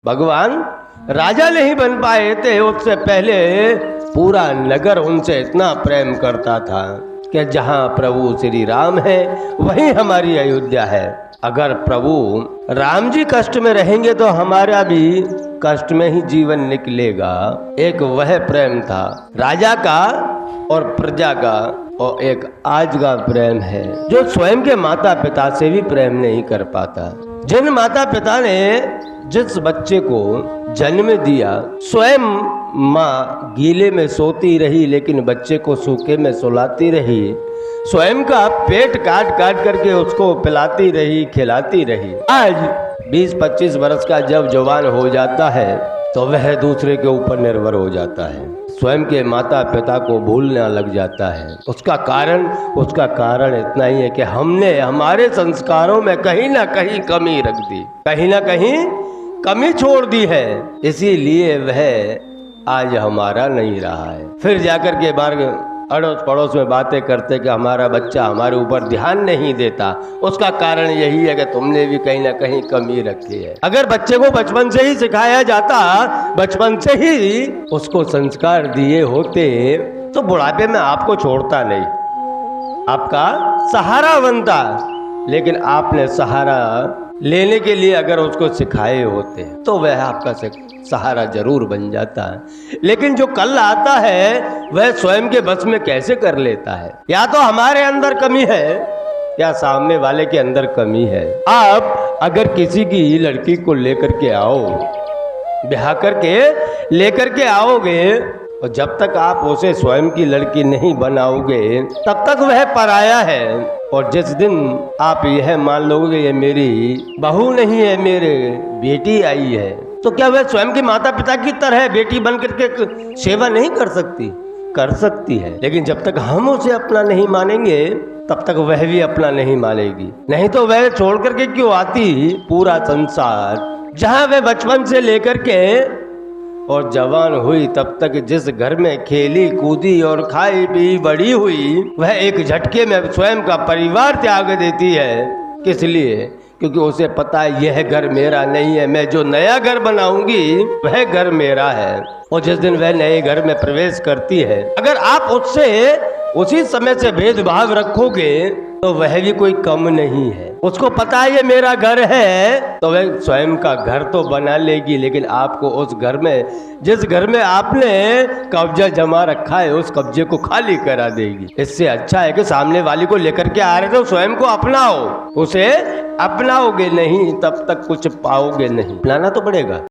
भगवान राजा नहीं बन पाए थे, उससे पहले पूरा नगर उनसे इतना प्रेम करता था कि जहाँ प्रभु श्री राम है वहीं हमारी अयोध्या है। अगर प्रभु राम जी कष्ट में रहेंगे तो हमारा भी कष्ट में ही जीवन निकलेगा। एक वह प्रेम था राजा का और प्रजा का, और एक आज का प्रेम है जो स्वयं के माता पिता से भी प्रेम नहीं कर पाता। जिन माता पिता ने जिस बच्चे को जन्म दिया, स्वयं माँ गीले में सोती रही लेकिन बच्चे को सूखे में सुलाती रही, स्वयं का पेट काट काट करके उसको पिलाती रही, खिलाती रही। आज 20-25 वर्ष का जब जवान हो जाता है तो वह दूसरे के ऊपर निर्भर हो जाता है, स्वयं के माता पिता को भूलने लग जाता है। उसका कारण इतना ही है कि हमने हमारे संस्कारों में कहीं ना कहीं कमी रख दी, कहीं ना कहीं कमी छोड़ दी है, इसीलिए वह आज हमारा नहीं रहा है। फिर जाकर के बाहर अड़ोस पड़ोस में बातें करते कि हमारा बच्चा हमारे ऊपर ध्यान नहीं देता। उसका कारण यही है कि तुमने भी कहीं ना कहीं कमी रखी है। अगर बच्चे को बचपन से ही सिखाया जाता, बचपन से ही उसको संस्कार दिए होते तो बुढ़ापे में आपको छोड़ता नहीं, आपका सहारा बनता। लेकिन आपने सहारा लेने के लिए अगर उसको सिखाए होते तो वह आपका सहारा जरूर बन जाता है। लेकिन जो कल आता है वह स्वयं के बस में कैसे कर लेता है? या तो हमारे अंदर कमी है या सामने वाले के अंदर कमी है। आप अगर किसी की लड़की को लेकर के आओ, ब्याह करके लेकर के आओगे, और जब तक आप उसे स्वयं की लड़की नहीं बनाओगे तब तक वह पराया है। और जिस दिन आप यह मान लोगे ये मेरी बहू नहीं है, मेरे बेटी आई है, तो क्या वह स्वयं के माता पिता की तरह बेटी बन करके सेवा नहीं कर सकती? कर सकती है। लेकिन जब तक हम उसे अपना नहीं मानेंगे तब तक वह भी अपना नहीं मानेगी। नहीं तो वह छोड़ करके क्यों आती पूरा संसार, जहाँ वह बचपन से लेकर के और जवान हुई तब तक जिस घर में खेली कूदी और खाई पी बड़ी हुई, वह एक झटके में स्वयं का परिवार त्याग देती है। किस लिए? क्योंकि उसे पता है यह घर मेरा नहीं है, मैं जो नया घर बनाऊंगी वह घर मेरा है। और जिस दिन वह नए घर में प्रवेश करती है, अगर आप उससे उसी समय से भेदभाव रखोगे तो वह भी कोई कम नहीं है। उसको पता है ये मेरा घर है तो वह स्वयं का घर तो बना लेगी, लेकिन आपको उस घर में, जिस घर में आपने कब्जा जमा रखा है, उस कब्जे को खाली करा देगी। इससे अच्छा है कि सामने वाली को लेकर के आ रहे थे स्वयं को अपनाओ। उसे अपनाओगे नहीं तब तक कुछ पाओगे नहीं, अपनाना तो पड़ेगा।